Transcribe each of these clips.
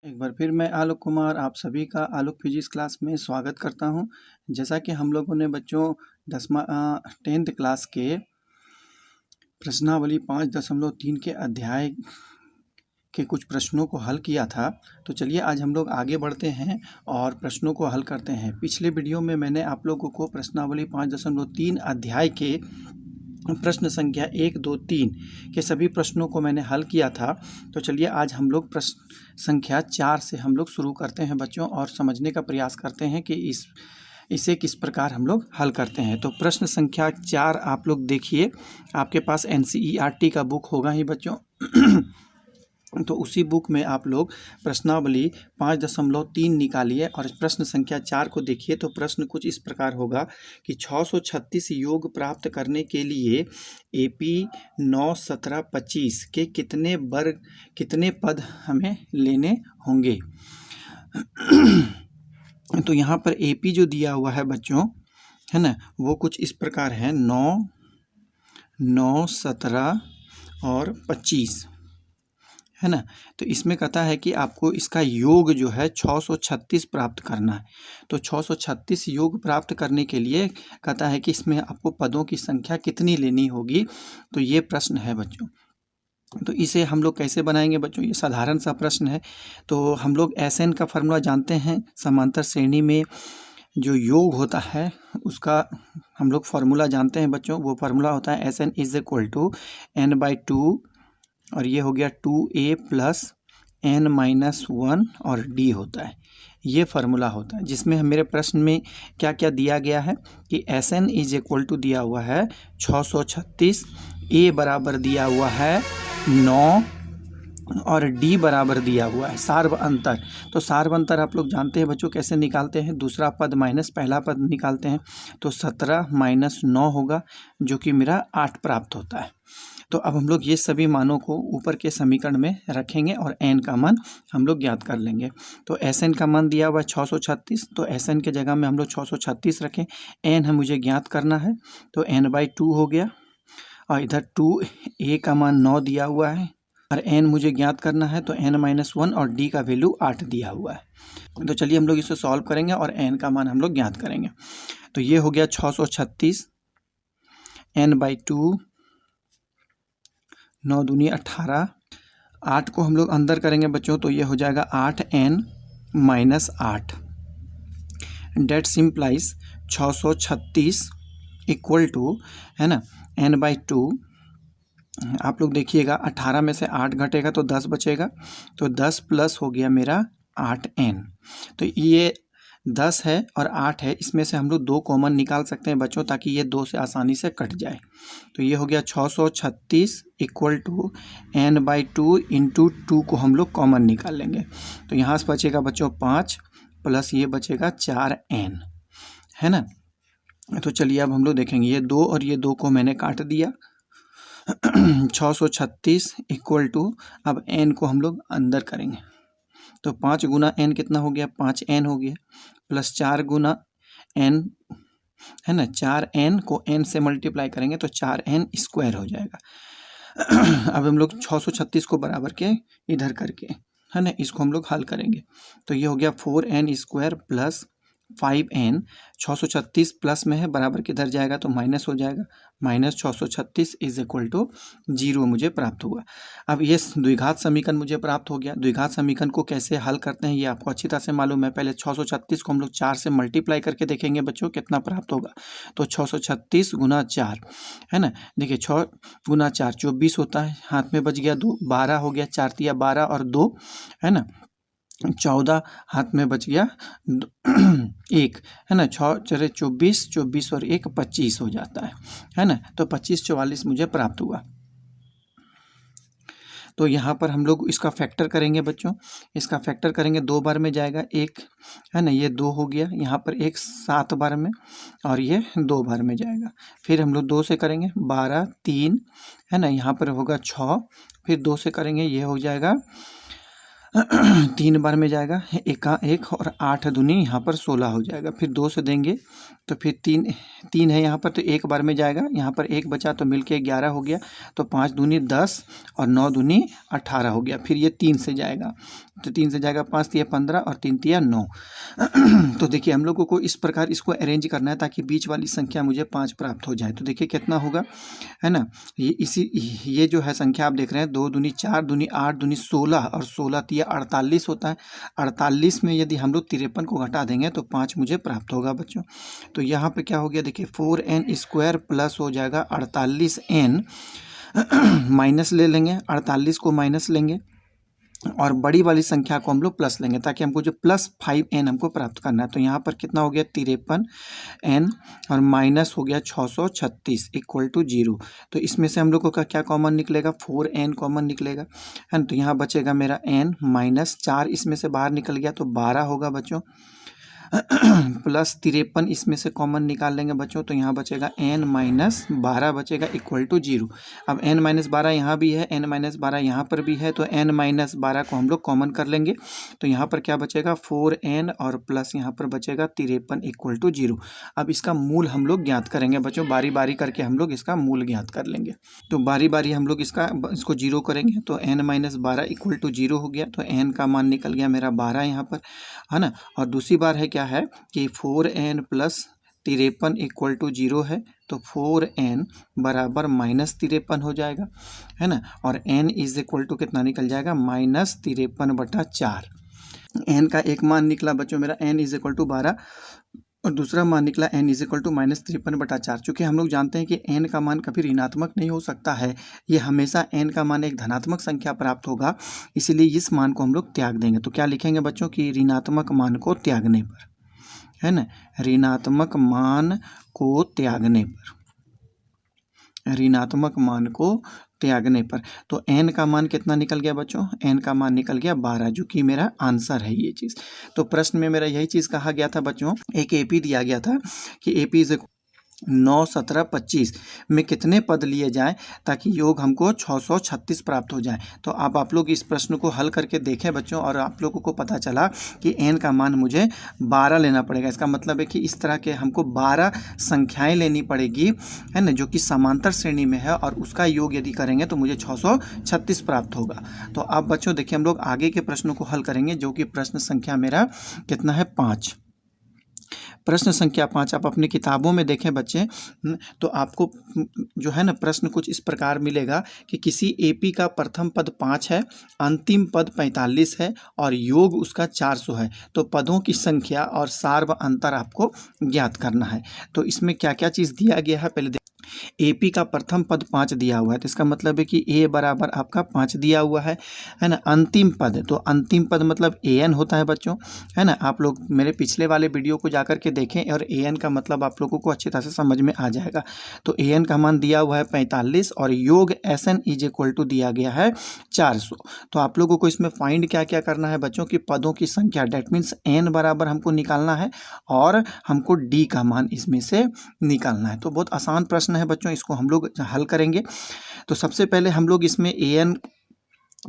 एक बार फिर मैं आलोक कुमार आप सभी का आलोक फिजिक्स क्लास में स्वागत करता हूं। जैसा कि हम लोगों ने बच्चों 10th क्लास के प्रश्नावली 5.3 के अध्याय के कुछ प्रश्नों को हल किया था। तो चलिए आज हम लोग आगे बढ़ते हैं और प्रश्नों को हल करते हैं। पिछले वीडियो में मैंने आप लोगों को प्रश्नावली 5.3 अध्याय के प्रश्न संख्या 1, 2, 3 के सभी प्रश्नों को मैंने हल किया था। तो चलिए आज हम लोग प्रश्न संख्या 4 से हम लोग शुरू करते हैं बच्चों और समझने का प्रयास करते हैं कि इसे किस प्रकार हम लोग हल करते हैं। तो प्रश्न संख्या 4 आप लोग देखिए, आपके पास NCERT का बुक होगा ही बच्चों। तो उसी बुक में आप लोग प्रश्नावली 5.3 निकालिए और प्रश्न संख्या 4 को देखिए। तो प्रश्न कुछ इस प्रकार होगा कि 636 योग प्राप्त करने के लिए AP 9, 17, 25 के कितने पद हमें लेने होंगे। तो यहाँ पर AP जो दिया हुआ है बच्चों, है ना, वो कुछ इस प्रकार है 9, 9, 17 और 25, है ना। तो इसमें कहता है कि आपको इसका योग जो है 636 प्राप्त करना है। तो 636 योग प्राप्त करने के लिए कहता है कि इसमें आपको पदों की संख्या कितनी लेनी होगी। तो ये प्रश्न है बच्चों। तो इसे हम लोग कैसे बनाएंगे बच्चों, ये साधारण सा प्रश्न है। तो हम लोग SN का फॉर्मूला जानते हैं। समांतर श्रेणी में जो योग होता है उसका हम लोग फार्मूला जानते हैं बच्चों। वो फार्मूला होता है SN = n/2 और ये हो गया 2a + n-1 और d होता है। ये फार्मूला होता है जिसमें मेरे प्रश्न में क्या क्या दिया गया है कि SN = दिया हुआ है 636, a बराबर दिया हुआ है 9 और d बराबर दिया हुआ है सार्व अंतर। तो सार्व अंतर आप लोग जानते हैं बच्चों कैसे निकालते हैं, दूसरा पद माइनस पहला पद निकालते हैं। तो 17 - 9 होगा जो कि मेरा 8 प्राप्त होता है। तो अब हम लोग ये सभी मानों को ऊपर के समीकरण में रखेंगे और n का मान हम लोग ज्ञात कर लेंगे। तो SN का मान दिया हुआ है 636, तो SN के जगह में हम लोग 636 रखें। n है मुझे ज्ञात करना है तो n/2 हो गया और इधर 2a का मान 9 दिया हुआ है और n मुझे ज्ञात करना है तो n-1 और d का वैल्यू 8 दिया हुआ है। तो चलिए हम लोग इसे सॉल्व करेंगे और n का मान हम लोग ज्ञात करेंगे। तो ये हो गया 636 n/2, 9 दूनी 18, 8 को हम लोग अंदर करेंगे बच्चों तो ये हो जाएगा 8n - 8। डेट सिंप्लाइज 636 = है ना n/2। आप लोग देखिएगा 18 में से 8 घटेगा तो 10 बचेगा, तो 10 प्लस हो गया मेरा 8n। तो ये 10 है और 8 है, इसमें से हम लोग 2 कॉमन निकाल सकते हैं बच्चों ताकि ये 2 से आसानी से कट जाए। तो ये हो गया 636 = n/2 × 2 को हम लोग कॉमन निकाल लेंगे। तो यहाँ से बचेगा बच्चों 5 प्लस ये बचेगा 4n, है ना। तो चलिए अब हम लोग देखेंगे ये 2 और ये 2 को मैंने काट दिया। 636 = अब n को हम लोग अंदर करेंगे तो 5 गुना n कितना हो गया, 5n हो गया, प्लस 4 गुना n, है ना, 4n को n से मल्टीप्लाई करेंगे तो 4n² हो जाएगा। अब हम लोग 636 को बराबर के इधर करके, है ना, इसको हम लोग हल करेंगे तो ये हो गया 4n² प्लस 5n। 636 प्लस में है, बराबर किधर जाएगा तो माइनस हो जाएगा, -636 = 0 मुझे प्राप्त हुआ। अब ये द्विघात समीकरण मुझे प्राप्त हो गया। द्विघात समीकरण को कैसे हल करते हैं ये आपको अच्छी तरह से मालूम है। पहले 636 को हम लोग 4 से मल्टीप्लाई करके देखेंगे बच्चों कितना प्राप्त होगा। तो 636 × 4, है ना, देखिए 6 × 4 24 होता है, हाथ में बच गया 2, 12 हो गया, 4 तिया 12 और 2, है ना, 14 हाथ में बच गया 1, है ना, 6 × 4 24, 24 और 1 25 हो जाता है ना। तो 25 44 मुझे प्राप्त हुआ। तो यहाँ पर हम लोग इसका फैक्टर करेंगे बच्चों, इसका फैक्टर करेंगे 2 बार में जाएगा 1, है ना, ये 2 हो गया, यहाँ पर 1 7 बार में और ये 2 बार में जाएगा। फिर हम लोग 2 से करेंगे 12, 3, है ना, यहाँ पर होगा 6, फिर 2 से करेंगे ये हो जाएगा 3 बार में जाएगा, एका 1 और 8 दूनी यहाँ पर 16 हो जाएगा। फिर 2 से देंगे तो फिर 3 है यहाँ पर, तो 1 बार में जाएगा, यहाँ पर 1 बचा तो मिलके 11 हो गया। तो 5 दूनी 10 और 9 दूनी 18 हो गया। फिर ये 3 से जाएगा, तो 3 से जाएगा 5 तिया 15 और 3 तिया 9। तो देखिए हम लोगों को इस प्रकार इसको अरेंज करना है ताकि बीच वाली संख्या मुझे 5 प्राप्त हो जाए। तो देखिए कितना होगा, है ना, ये जो है संख्या आप देख रहे हैं, 2 दूनी 4 दूनी 8 दूनी 16 और 16 तिया 48 होता है। 48 में यदि हम लोग 53 को घटा देंगे तो 5 मुझे प्राप्त होगा बच्चों। तो यहाँ पे क्या हो गया, देखिए 4n² प्लस हो जाएगा 48n, माइनस ले लेंगे, 48 को माइनस लेंगे और बड़ी वाली संख्या को हम लोग प्लस लेंगे ताकि हमको जो +5n हमको प्राप्त करना है। तो यहाँ पर कितना हो गया 53n और माइनस हो गया 636 इक्वल टू 0। तो इसमें से हम लोग को क्या कॉमन निकलेगा, 4n कॉमन निकलेगा, है ना। तो यहाँ बचेगा मेरा n माइनस 4 इसमें से बाहर निकल गया तो 12 होगा बच्चों, प्लस 53 इसमें से कॉमन निकाल लेंगे बच्चों, तो यहाँ बचेगा n माइनस 12 बचेगा इक्वल टू 0। अब n माइनस 12 यहाँ भी है, n माइनस 12 यहाँ पर भी है, तो n माइनस 12 को हम लोग कॉमन कर लेंगे। तो यहाँ पर क्या बचेगा 4n और प्लस यहाँ पर बचेगा 53 इक्वल टू 0। अब इसका मूल हम लोग ज्ञात करेंगे बच्चों, बारी बारी करके हम लोग इसका मूल ज्ञात कर लेंगे। तो बारी बारी हम लोग इसको 0 करेंगे, तो n माइनस 12 इक्वल टू 0 हो गया। तो n का मान निकल गया मेरा 12 यहाँ पर, है ना। और दूसरी बार है क्या है कि 4n प्लस 53 इक्वल टू 0 है, तो 4n बराबर -53 हो जाएगा, है ना। और n इज इक्वल टू कितना निकल जाएगा -53/4। n का एक मान निकला बच्चों मेरा n इज इक्वल टू 12 और दूसरा मान निकला n इज इक्वल टू -53/4। चूँकि हम लोग जानते हैं कि n का मान कभी ऋणात्मक नहीं हो सकता है, ये हमेशा n का मान एक धनात्मक संख्या प्राप्त होगा, इसीलिए इस मान को हम लोग त्याग देंगे। तो क्या लिखेंगे बच्चों कि ऋणात्मक मान को त्यागने पर, है ना, ऋणात्मक मान को त्यागने पर, ऋणात्मक मान को त्यागने पर। तो n का मान कितना निकल गया बच्चों, n का मान निकल गया 12, जो कि मेरा आंसर है ये चीज़। तो प्रश्न में मेरा यही चीज़ कहा गया था बच्चों, एक एपी दिया गया था कि एपी इज 9, 17, 25 में कितने पद लिए जाएं ताकि योग हमको 636 प्राप्त हो जाए। तो आप लोग इस प्रश्न को हल करके देखें बच्चों, और आप लोगों को पता चला कि n का मान मुझे 12 लेना पड़ेगा। इसका मतलब है कि इस तरह के हमको 12 संख्याएं लेनी पड़ेगी, है ना, जो कि समांतर श्रेणी में है, और उसका योग यदि करेंगे तो मुझे 636 प्राप्त होगा। तो अब बच्चों देखिए हम लोग आगे के प्रश्नों को हल करेंगे, जो कि प्रश्न संख्या मेरा कितना है 5। प्रश्न संख्या 5 आप अपनी किताबों में देखें बच्चे, तो आपको जो है ना प्रश्न कुछ इस प्रकार मिलेगा कि किसी एपी का प्रथम पद 5 है, अंतिम पद 45 है और योग उसका 400 है। तो पदों की संख्या और सार्व अंतर आपको ज्ञात करना है। तो इसमें क्या क्या चीज़ दिया गया है पहले एपी का प्रथम पद 5 दिया हुआ है, तो इसका मतलब है कि ए बराबर आपका 5 दिया हुआ है ना। अंतिम पद, तो अंतिम पद मतलब an होता है बच्चों, है ना। आप लोग मेरे पिछले वाले वीडियो को जाकर के देखें और an का मतलब आप लोगों को अच्छी तरह से समझ में आ जाएगा। तो an का मान दिया हुआ है 45 और योग sn इज इक्वल टू दिया गया है 400। तो आप लोगों को इसमें फाइंड क्या क्या करना है बच्चों की पदों की संख्या, डेट मीन्स n बराबर हमको निकालना है और हमको d का मान इसमें से निकालना है। तो बहुत आसान प्रश्न है बच्चों, इसको हम लोग हल करेंगे। तो सबसे पहले हम लोग इसमें an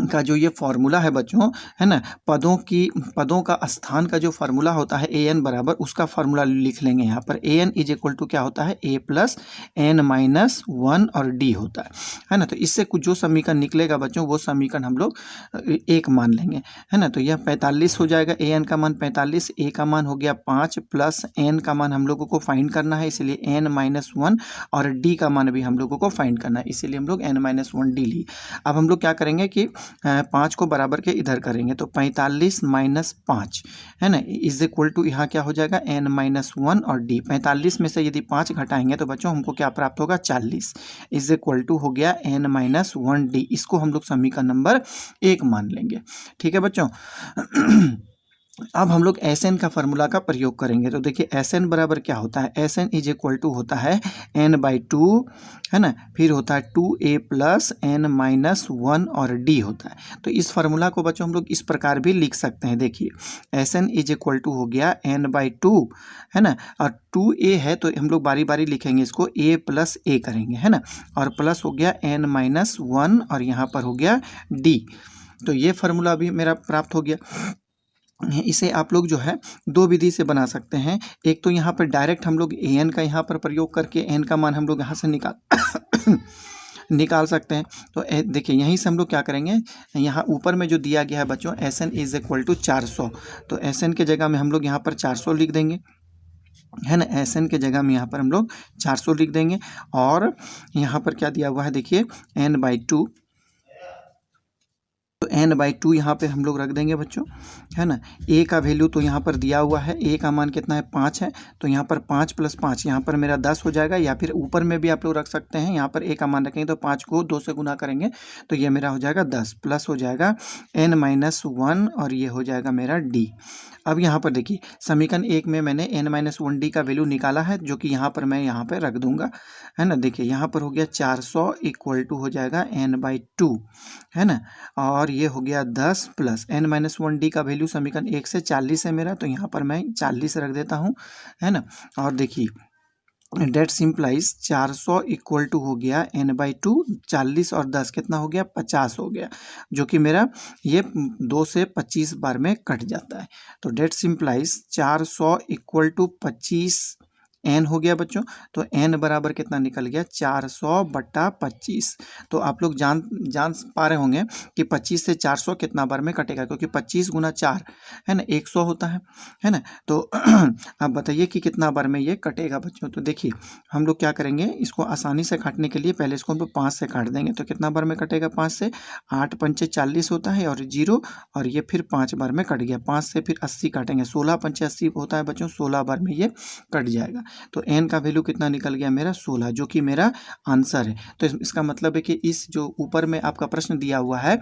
का जो ये फॉर्मूला है बच्चों, है ना, पदों का स्थान का जो फार्मूला होता है an बराबर, उसका फार्मूला लिख लेंगे यहाँ पर। an इज इक्वल टू क्या होता है a प्लस n माइनस 1 और d होता है ना। तो इससे कुछ जो समीकरण निकलेगा बच्चों, वो समीकरण हम लोग एक मान लेंगे, है ना। तो यह 45 हो जाएगा, an का मान 45, a का मान हो गया 5 प्लस n का मान हम लोगों को फाइंड करना है, इसीलिए n माइनस 1 और d का मान भी हम लोगों को फाइंड करना है, इसीलिए हम लोग n माइनस 1 d लिए। अब हम लोग क्या करेंगे कि 5 को बराबर के इधर करेंगे, तो 45 माइनस 5, है ना, इज इक्वल टू यहाँ क्या हो जाएगा n माइनस 1 और d। 45 में से यदि 5 घटाएंगे तो बच्चों हमको क्या प्राप्त होगा 40, इज इक्वल टू हो गया n माइनस 1 d। इसको हम लोग समीकरण नंबर 1 मान लेंगे, ठीक है बच्चों। अब हम लोग Sn का फार्मूला का प्रयोग करेंगे। तो देखिए Sn बराबर क्या होता है, Sn इज इक्वल टू होता है n/2, है ना, फिर होता है 2a प्लस n माइनस 1 और d होता है। तो इस फार्मूला को बच्चों हम लोग इस प्रकार भी लिख सकते हैं, देखिए Sn इज इक्वल टू हो गया n/2, है ना, और 2a है तो हम लोग बारी बारी लिखेंगे इसको, a प्लस a करेंगे, है ना, और प्लस हो गया n माइनस 1 और यहाँ पर हो गया d, तो ये फार्मूला भी मेरा प्राप्त हो गया। इसे आप लोग जो है दो विधि से बना सकते हैं। एक तो यहाँ पर डायरेक्ट हम लोग an का यहाँ पर प्रयोग करके n का मान हम लोग यहाँ से निकाल सकते हैं। तो देखिए यहीं से हम लोग क्या करेंगे, यहाँ ऊपर में जो दिया गया है बच्चों Sn इज इक्वल टू 400, तो Sn के जगह में हम लोग यहाँ पर 400 लिख देंगे, है ना। Sn के जगह में यहाँ पर हम लोग 400 लिख देंगे। और यहाँ पर क्या दिया हुआ है देखिए n/2, तो n/2 यहाँ पे हम लोग रख देंगे बच्चों, है ना। a का वैल्यू तो यहाँ पर दिया हुआ है, a का मान कितना है 5 है, तो यहाँ पर 5 + 5 यहाँ पर मेरा 10 हो जाएगा, या फिर ऊपर में भी आप लोग रख सकते हैं। यहाँ पर a का मान रखेंगे तो 5 को 2 से गुना करेंगे तो ये मेरा हो जाएगा 10, प्लस हो जाएगा n-1 और ये हो जाएगा मेरा d। अब यहाँ पर देखिए समीकरण 1 में मैंने n-1d का वैल्यू निकाला है, जो कि यहाँ पर मैं यहाँ पर रख दूंगा, है ना। देखिए यहाँ पर हो गया 400 इक्वल टू हो जाएगा n/2, है ना। और ये हो गया 10 प्लस n-1d का वैल्यू समीकरण 1 से 40 है मेरा, तो यहाँ पर मैं 40 रख देता हूँ, है ना। और देखिए डेट सिंप्लाइज 400 इक्वल टू हो गया n/2, 40 और 10 कितना हो गया 50 हो गया, जो कि मेरा ये 2 से 25 बार में कट जाता है। तो that implies 400 equal to 25 n हो गया बच्चों। तो n बराबर कितना निकल गया 400/25। तो आप लोग जान पा रहे होंगे कि 25 से 400 कितना बार में कटेगा, क्योंकि 25 × 4 है ना 100 होता है ना। तो आप बताइए कि कितना बार में ये कटेगा बच्चों। तो देखिए हम लोग क्या करेंगे, इसको आसानी से काटने के लिए पहले इसको हम लोग 5 से काट देंगे, तो कितना बार में कटेगा 5 से, 8 × 5 = 40 होता है और 0, और ये फिर 5 बार में कट गया। 5 से फिर 80 काटेंगे, 16 × 5 = 80 होता है बच्चों, 16 बार में ये कट जाएगा। तो n का वैल्यू कितना निकल गया मेरा 16, जो कि मेरा आंसर है। तो इसका मतलब है कि इस जो ऊपर में आपका प्रश्न दिया हुआ है,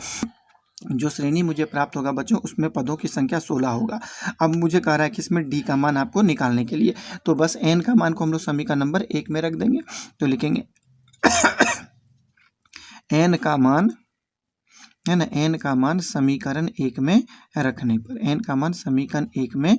जो श्रेणी मुझे प्राप्त होगा बच्चों, उसमें पदों की संख्या 16 होगा। अब मुझे कह रहा है कि इसमें d का मान आपको निकालने के लिए, तो बस n का मान को हम लोग समीकरण नंबर 1 में रख देंगे। तो लिखेंगे n का मान, है ना, n का मान समीकरण 1 में रखने पर, n का मान समीकरण 1 में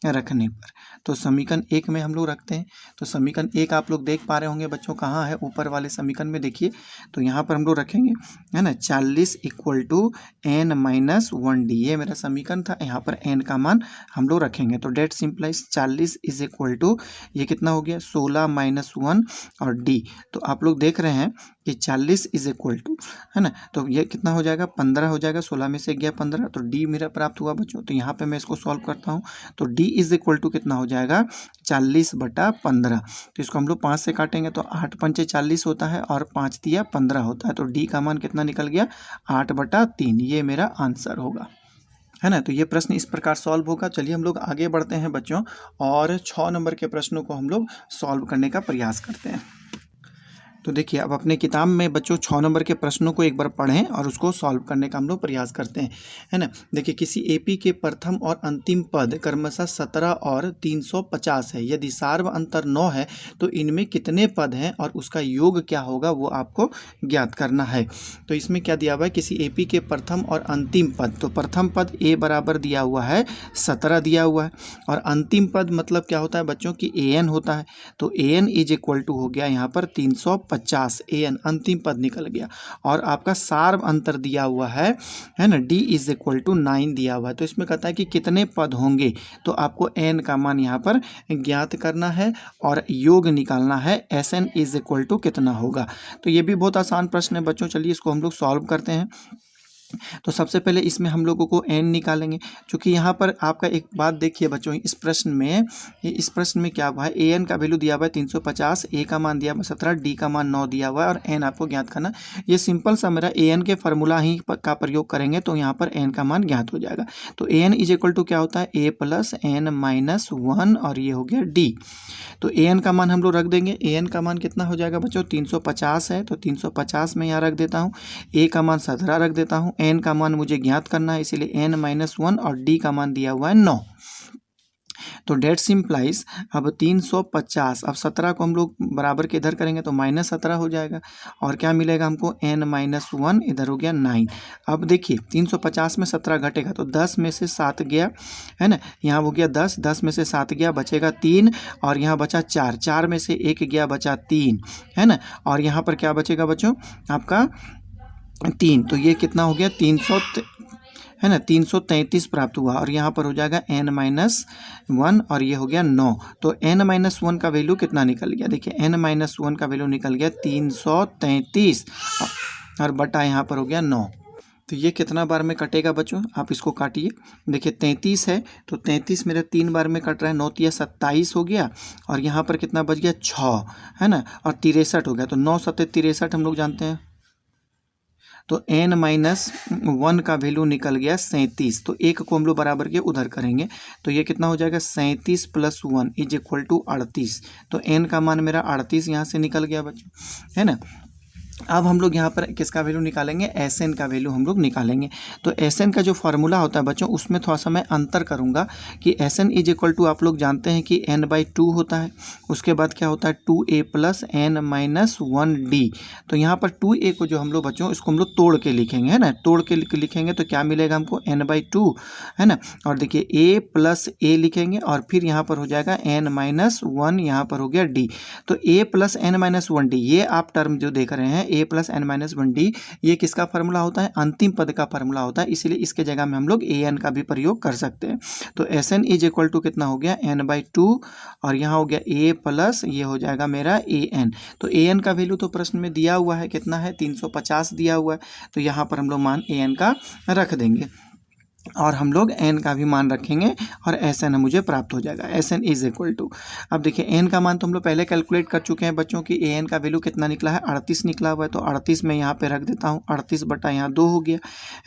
रखने पर, तो समीकरण 1 में हम लोग रखते हैं। तो समीकरण 1 आप लोग देख पा रहे होंगे बच्चों, कहाँ है, ऊपर वाले समीकरण में देखिए। तो यहाँ पर हम लोग रखेंगे, है ना, 40 इक्वल टू n-1d, ये मेरा समीकरण था। यहाँ पर n का मान हम लोग रखेंगे, तो that implies 40 is equal to ये कितना हो गया 16 - 1 और d। तो आप लोग देख रहे हैं कि 40 इज इक्वल टू, है ना, तो ये कितना हो जाएगा 15 हो जाएगा, 16 में से गया 15, तो d मेरा प्राप्त हुआ बच्चों। तो यहाँ पे मैं इसको सॉल्व करता हूँ, तो d इज इक्वल टू कितना हो जाएगा 40/15। तो इसको हम लोग 5 से काटेंगे, तो 8 × 5 = 40 होता है और 5 × 15 होता है, तो d का मान कितना निकल गया 8/3, ये मेरा आंसर होगा, है ना। तो ये प्रश्न इस प्रकार सॉल्व होगा। चलिए हम लोग आगे बढ़ते हैं बच्चों, और 6 नंबर के प्रश्नों को हम लोग सॉल्व करने का प्रयास करते हैं। तो देखिए अब अपने किताब में बच्चों 6 नंबर के प्रश्नों को एक बार पढ़ें और उसको सॉल्व करने का हम लोग प्रयास करते हैं, है ना। देखिए किसी एपी के प्रथम और अंतिम पद क्रमशः 17 और 350 है। यदि सार्व अंतर 9 है तो इनमें कितने पद हैं और उसका योग क्या होगा वो आपको ज्ञात करना है। तो इसमें क्या दिया हुआ है, किसी एपी के प्रथम और अंतिम पद, तो प्रथम पद a बराबर दिया हुआ है 17 दिया हुआ है, और अंतिम पद मतलब क्या होता है बच्चों की an होता है, तो an इज इक्वल टू हो गया यहाँ पर 350, an अंतिम पद निकल गया। और आपका सार्व अंतर दिया हुआ है ना, d इज इक्वल टू 9 दिया हुआ है। तो इसमें कहता है कि कितने पद होंगे, तो आपको n का मान यहाँ पर ज्ञात करना है और योग निकालना है, Sn इज इक्वल टू कितना होगा। तो ये भी बहुत आसान प्रश्न है बच्चों, चलिए इसको हम लोग सॉल्व करते हैं। तो सबसे पहले इसमें हम लोगों को n निकालेंगे, क्योंकि यहाँ पर आपका एक बात देखिए बच्चों, इस प्रश्न में क्या हुआ है, an का वैल्यू दिया हुआ है 350, a का मान दिया हुआ है 17, d का मान 9 दिया हुआ है और n आपको ज्ञात करना। ये सिंपल सा मेरा an के फार्मूला ही का प्रयोग करेंगे तो यहाँ पर n का मान ज्ञात हो जाएगा। तो an इज इक्वल टू क्या होता है a + n-1 और ये हो गया d। तो an का मान हम लोग रख देंगे, an का मान कितना हो जाएगा बच्चों 350 है, तो 350 में यहाँ रख देता हूँ, a का मान 17 रख देता हूँ, n का मान मुझे ज्ञात करना है इसीलिए n-1 और d का मान दिया हुआ है 9। तो डेट सिंप्लाइज अब 350, अब 17 को हम लोग बराबर के इधर करेंगे तो -17 हो जाएगा, और क्या मिलेगा हमको n-1, इधर हो गया 9। अब देखिए 350 में 17 घटेगा तो 10 में से 7 गया, है ना, यहाँ हो गया 10, 10 में से 7 गया बचेगा 3, और यहाँ बचा 4, 4 में से 1 गया बचा 3, है ना। और यहाँ पर क्या बचेगा बच्चों आपका 3, तो ये कितना हो गया 300 है ना 333 प्राप्त हुआ। और यहाँ पर हो जाएगा n-1 और ये हो गया 9। तो n-1 का वैल्यू कितना निकल गया, देखिए n-1 का वैल्यू निकल गया 333 और बटा यहाँ पर हो गया 9। तो ये कितना बार में कटेगा बच्चों, आप इसको काटिए। देखिए 33 है तो 33 मेरे 3 बार में कट रहा है, 9 तिया 27 हो गया और यहाँ पर कितना बच गया 6 है ना, और 63 हो गया। तो 9 सत्ते 63 हम लोग जानते हैं। तो n-1 का वैल्यू निकल गया 37। तो एक को हम लोग बराबर के उधर करेंगे तो ये कितना हो जाएगा 37 + 1 = 38। तो n का मान मेरा 38 यहाँ से निकल गया बच्चों, है ना। अब हम लोग यहाँ पर किसका वैल्यू निकालेंगे, Sn का वैल्यू हम लोग निकालेंगे। तो Sn का जो फार्मूला होता है बच्चों उसमें थोड़ा सा मैं अंतर करूँगा कि Sn = आप लोग जानते हैं कि n/2 होता है। उसके बाद क्या होता है 2a + n-1d। तो यहाँ पर 2a को जो हम लोग बच्चों इसको हम लोग तोड़ के लिखेंगे, है ना। तोड़ के लिखेंगे तो क्या मिलेगा हमको n/2, है ना। और देखिए a + a लिखेंगे और फिर यहाँ पर हो जाएगा n-1, यहाँ पर हो गया d। तो a + n-1d ये आप टर्म जो देख रहे हैं a + n-1d ये किसका फार्मूला होता है, अंतिम पद का फार्मूला होता है। इसीलिए इसके जगह में हम लोग an का भी प्रयोग कर सकते हैं। तो Sn = कितना हो गया n/2 और यहाँ हो गया a प्लस ये हो जाएगा मेरा an। तो an का वैल्यू तो प्रश्न में दिया हुआ है, कितना है 350 दिया हुआ है। तो यहाँ पर हम लोग मान an का रख देंगे और हम लोग n का भी मान रखेंगे और Sn मुझे प्राप्त हो जाएगा। Sn = अब देखिए n का मान तो हम लोग पहले कैलकुलेट कर चुके हैं बच्चों की an का वैल्यू कितना निकला है 38 निकला हुआ है। तो 38 में यहाँ पे रख देता हूँ, 38 बटा यहाँ 2 हो गया,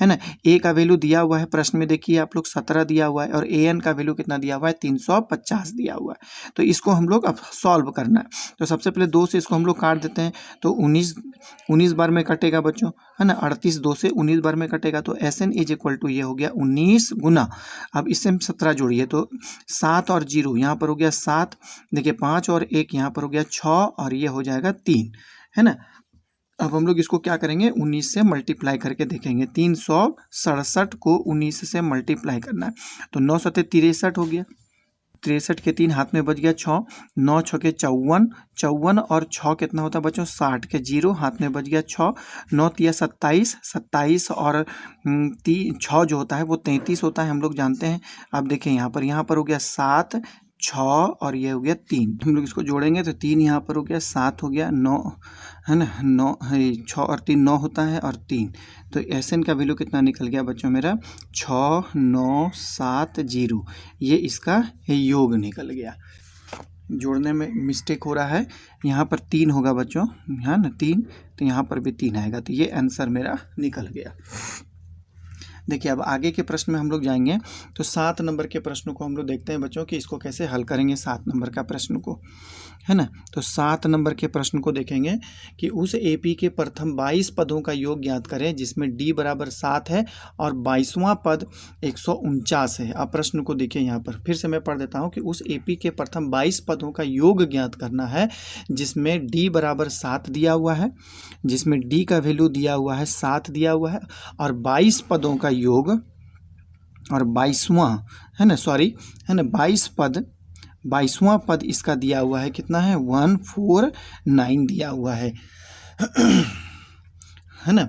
है ना। a का वैल्यू दिया हुआ है प्रश्न में, देखिए आप लोग 17 दिया हुआ है और an का वैल्यू कितना दिया हुआ है 350 दिया हुआ है। तो इसको हम लोग अब सॉल्व करना है। तो सबसे पहले 2 से इसको हम लोग काट देते हैं तो 19 बार में कटेगा बच्चों, है ना। 38 2 से 19 बार में कटेगा। तो Sn = ये हो गया 19 गुना, अब इससे हम 17 जोड़िए तो 7 और 0 यहाँ पर हो गया 7, देखिए 5 और 1 यहाँ पर हो गया 6 और ये हो जाएगा 3, है ना। अब हम लोग इसको क्या करेंगे 19 से मल्टीप्लाई करके देखेंगे। 367 को 19 से मल्टीप्लाई करना है। तो 9 सत्ते 63 हो गया, 63 के 3 हाथ में बच गया 6, 9 छके 54, 54 और 6 कितना होता है बच्चों 60 के 0 हाथ में बच गया 6, 9 तिया 27, 27 और 6 जो होता है वो 33 होता है, हम लोग जानते हैं। अब देखें यहाँ पर हो गया 7, 6 और ये हो गया 3। हम लोग इसको जोड़ेंगे तो 3 यहाँ पर हो गया, 7 हो गया, 9 है ना, 9 है 6 और 3 9 होता है और 3। तो Sn का वैल्यू कितना निकल गया बच्चों मेरा 6970, ये इसका योग निकल गया। जोड़ने में मिस्टेक हो रहा है, यहाँ पर 3 होगा बच्चों, है ना 3, तो यहाँ पर भी 3 आएगा। तो ये आंसर मेरा निकल गया। देखिए अब आगे के प्रश्न में हम लोग जाएंगे तो 7 नंबर के प्रश्नों को हम लोग देखते हैं बच्चों कि इसको कैसे हल करेंगे 7 नंबर का प्रश्न को, है ना। तो 7 नंबर के प्रश्न को देखेंगे कि उस एपी के प्रथम 22 पदों का योग ज्ञात करें जिसमें d = 7 है और 22वां पद 149 है। अब प्रश्न को देखिए, यहाँ पर फिर से मैं पढ़ देता हूँ कि उस एपी के प्रथम 22 पदों का योग ज्ञात करना है जिसमें d = 7 दिया हुआ है, जिसमें d का वैल्यू दिया हुआ है 7 दिया हुआ है और 22 पदों का योग और 22वां है ना, सॉरी है ना 22वां पद इसका दिया हुआ है, कितना है 149 दिया हुआ है है ना।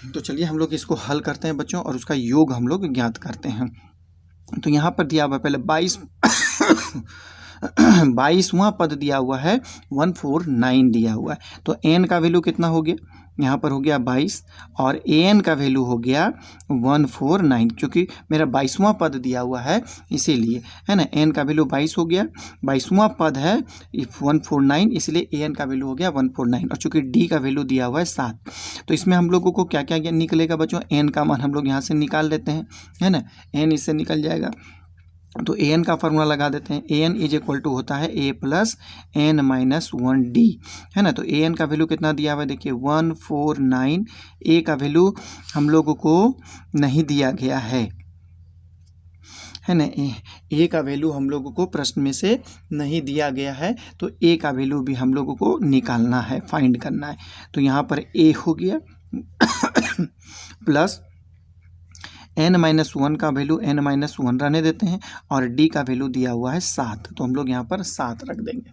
तो चलिए हम लोग इसको हल करते हैं बच्चों और उसका योग हम लोग ज्ञात करते हैं। तो यहाँ पर दिया हुआ है पहले 22वां पद दिया हुआ है 149 दिया हुआ है। तो n का वैल्यू कितना हो गया, यहाँ पर हो गया 22 और an का वैल्यू हो गया 149, क्योंकि मेरा 22वां पद दिया हुआ है इसीलिए, है ना। n का वैल्यू 22 हो गया, 22वां पद है 149, इसलिए an का वैल्यू हो गया 149 और चूंकि d का वैल्यू दिया हुआ है 7। तो इसमें हम लोगों को क्या क्या निकलेगा बच्चों, n का मान हम लोग यहाँ से निकाल लेते हैं, है ना। n इससे निकल जाएगा तो an का फार्मूला लगा देते हैं। an = होता है a + n-1d, है ना। तो an का वैल्यू कितना दिया हुआ है देखिए 149, a का वैल्यू हम लोगों को नहीं दिया गया है ना। a का वैल्यू हम लोगों को प्रश्न में से नहीं दिया गया है, तो a का वैल्यू भी हम लोगों को निकालना है, फाइंड करना है। तो यहाँ पर a हो गया प्लस n-1 का वैल्यू n-1 रहने देते हैं और d का वैल्यू दिया हुआ है 7, तो हम लोग यहाँ पर 7 रख देंगे।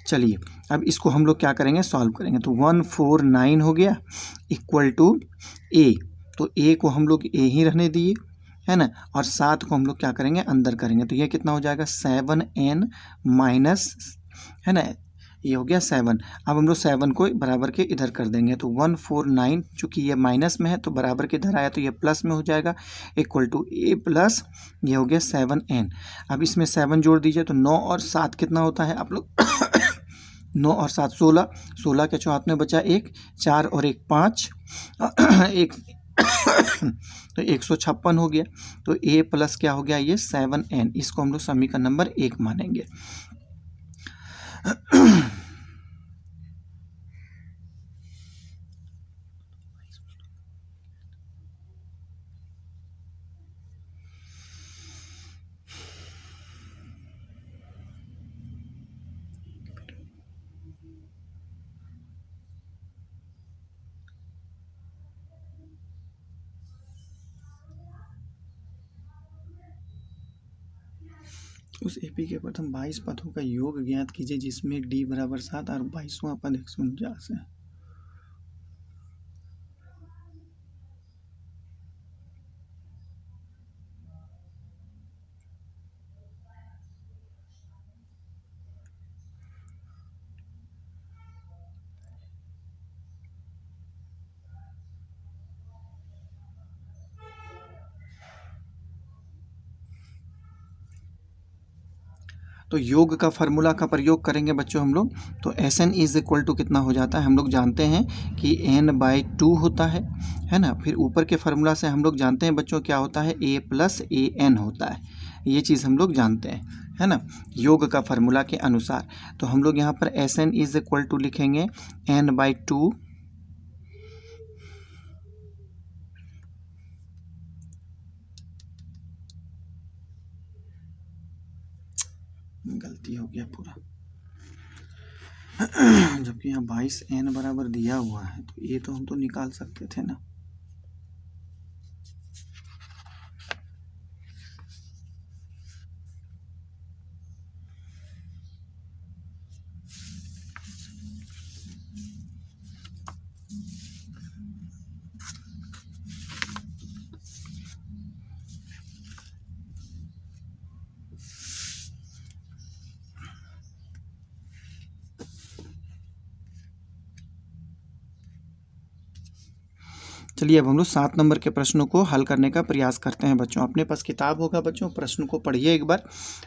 चलिए अब इसको हम लोग क्या करेंगे, सॉल्व करेंगे। तो 149 हो गया इक्वल टू ए, तो ए को हम लोग ए ही रहने दिए, है ना, और 7 को हम लोग क्या करेंगे, अंदर करेंगे। तो ये कितना हो जाएगा 7n माइनस, है ना, ये हो गया 7। अब हम लोग 7 को बराबर के इधर कर देंगे। तो 149 चूँकि ये माइनस में है तो बराबर के इधर आया तो ये प्लस में हो जाएगा, इक्वल टू ए प्लस ये हो गया 7n। अब इसमें 7 जोड़ दीजिए तो 9 और 7 कितना होता है आप लोग 9 और 7 16, 16 के चौहाथ में बचा 1, 4 और 1 5 एक तो 156 हो गया। तो a प्लस क्या हो गया, ये 7n, इसको हम लोग समीकरण नंबर 1 मानेंगे। उस एपी के प्रथम 22 पदों का योग ज्ञात कीजिए जिसमें डी बराबर 7 और 22वां पद 149 है। तो योग का फार्मूला का प्रयोग करेंगे बच्चों हम लोग। तो S N is equal to कितना हो जाता है, हम लोग जानते हैं कि n/2 होता है ना। फिर ऊपर के फार्मूला से हम लोग जानते हैं बच्चों क्या होता है, a प्लस an होता है, ये चीज़ हम लोग जानते हैं, है ना, योग का फार्मूला के अनुसार। तो हम लोग यहाँ पर S N is equal to लिखेंगे n/2 गलती हो गया पूरा जबकि यहाँ 22n बराबर दिया हुआ है तो ये तो हम तो निकाल सकते थे ना। चलिए अब हम लोग 7 नंबर के प्रश्नों को हल करने का प्रयास करते हैं बच्चों। अपने पास किताब होगा बच्चों, प्रश्न को पढ़िए एक बार,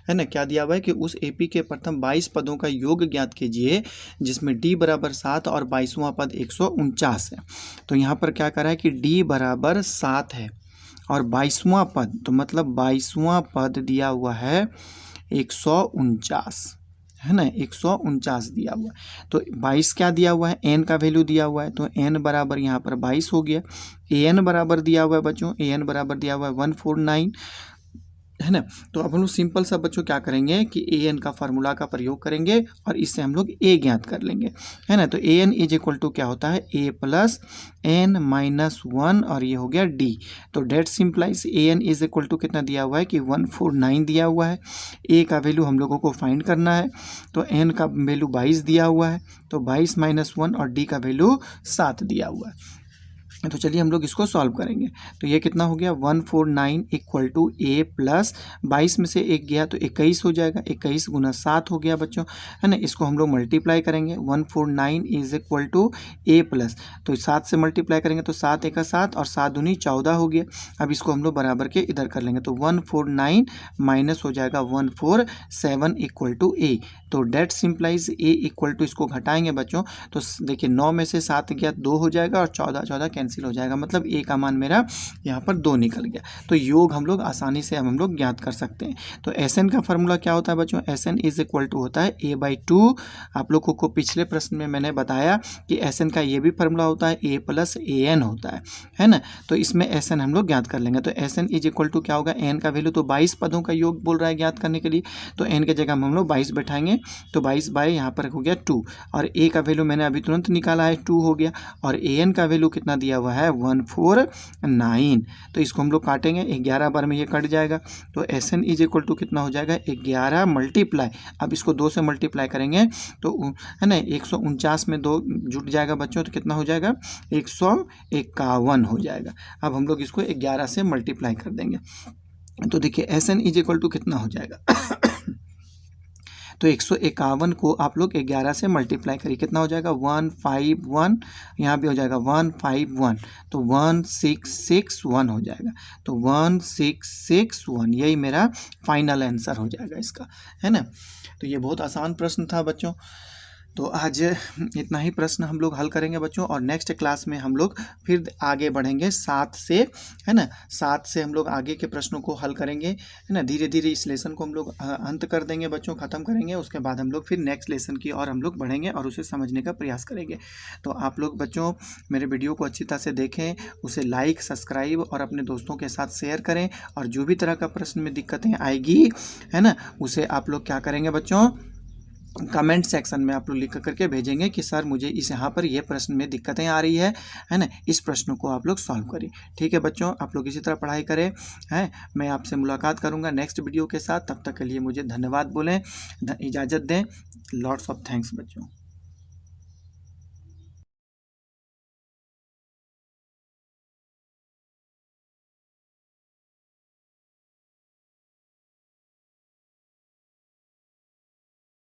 है ना। क्या दिया हुआ है कि उस एपी के प्रथम 22 पदों का योग ज्ञात कीजिए जिसमें डी बराबर 7 और 22वां पद 149 है। तो यहाँ पर क्या कर रहा है कि डी बराबर 7 है और 22वां पद, तो मतलब 22वां पद दिया हुआ है 149, है ना, 149 दिया हुआ है। तो 22 क्या दिया हुआ है, n का वैल्यू दिया हुआ है, तो n बराबर यहाँ पर 22 हो गया। an बराबर दिया हुआ है बच्चों, an बराबर दिया हुआ है 149, है ना। तो अब हम लोग सिंपल सा बच्चों क्या करेंगे कि an का फार्मूला का प्रयोग करेंगे और इससे हम लोग a ज्ञात कर लेंगे, है ना। तो an इज इक्वल टू क्या होता है, a प्लस n-1 और ये हो गया d। तो that implies an is equal to कितना दिया हुआ है कि 149 दिया हुआ है। a का वैल्यू हम लोगों को फाइंड करना है, तो n का वैल्यू 22 दिया हुआ है, तो 22 - 1 और d का वैल्यू 7 दिया हुआ है। तो चलिए हम लोग इसको सॉल्व करेंगे। तो ये कितना हो गया 149 इक्वल टू a प्लस 22 में से 1 गया तो 21 हो जाएगा, 21 × 7 हो गया बच्चों, है ना। इसको हम लोग मल्टीप्लाई करेंगे, 149 is equal to a plus, तो 7 से मल्टीप्लाई करेंगे तो 7 × 7 और 7 दूनी 14 हो गया। अब इसको हम लोग बराबर के इधर कर लेंगे, तो 149 माइनस हो जाएगा 147 इक्वल टू a। तो that implies a equal to, इसको घटाएंगे बच्चों तो देखिए 9 में से 7 गया 2 हो जाएगा और 14 कैंसिल हो जाएगा, मतलब a का मान मेरा यहाँ पर 2 निकल गया। तो योग हम लोग आसानी से हम लोग ज्ञात कर सकते हैं। तो Sn का फार्मूला क्या होता है बच्चों, Sn इज इक्वल टू होता है a/2। आप लोगों को पिछले प्रश्न में मैंने बताया कि Sn का ये भी फार्मूला होता है a प्लस an होता है ना। तो इसमें Sn हम लोग ज्ञात कर लेंगे। तो Sn इज इक्वल टू क्या होगा, n का वैल्यू तो 22 पदों का योग बोल रहा है ज्ञात करने के लिए, तो n के जगह हम लोग 22 बैठाएंगे, तो 22 बाय यहाँ पर हो गया 2 और a का वैल्यू मैंने अभी तुरंत निकाला है 2 हो गया, और an का वैल्यू कितना दिया हुआ है 149। तो इसको हम लोग काटेंगे, 11 बार में ये कट जाएगा। तो Sn इज इक्वल टू कितना हो जाएगा 11 मल्टीप्लाई, अब इसको 2 से मल्टीप्लाई करेंगे तो है ना 149 में 2 जुट जाएगा बच्चों, तो कितना हो जाएगा 151 हो जाएगा। अब हम लोग इसको 11 से मल्टीप्लाई कर देंगे, तो देखिए Sn इज इक्वल टू कितना हो जाएगा तो 151 को आप लोग 11 से मल्टीप्लाई करिए, कितना हो जाएगा 151, यहाँ भी हो जाएगा 151, तो 1661 हो जाएगा। तो 1661 यही मेरा फाइनल आंसर हो जाएगा इसका, है ना। तो ये बहुत आसान प्रश्न था बच्चों। तो आज इतना ही प्रश्न हम लोग हल करेंगे बच्चों, और नेक्स्ट क्लास में हम लोग फिर आगे बढ़ेंगे 7 से, है ना। 7 से हम लोग आगे के प्रश्नों को हल करेंगे, है ना। धीरे धीरे इस लेसन को हम लोग अंत कर देंगे बच्चों, ख़त्म करेंगे। उसके बाद हम लोग फिर नेक्स्ट लेसन की और हम लोग बढ़ेंगे और उसे समझने का प्रयास करेंगे। तो आप लोग बच्चों मेरे वीडियो को अच्छी तरह से देखें, उसे लाइक, सब्सक्राइब और अपने दोस्तों के साथ शेयर करें। और जो भी तरह का प्रश्न में दिक्कतें आएगी, है ना, उसे आप लोग क्या करेंगे बच्चों, कमेंट सेक्शन में आप लोग लिख करके भेजेंगे कि सर मुझे इस यहाँ पर ये प्रश्न में दिक्कतें आ रही है ना, इस प्रश्न को आप लोग सॉल्व करें। ठीक है बच्चों, आप लोग इसी तरह पढ़ाई करें, हैं। मैं आपसे मुलाकात करूँगा नेक्स्ट वीडियो के साथ, तब तक के लिए मुझे धन्यवाद बोलें, इजाज़त दें। लॉट्स ऑफ थैंक्स बच्चों।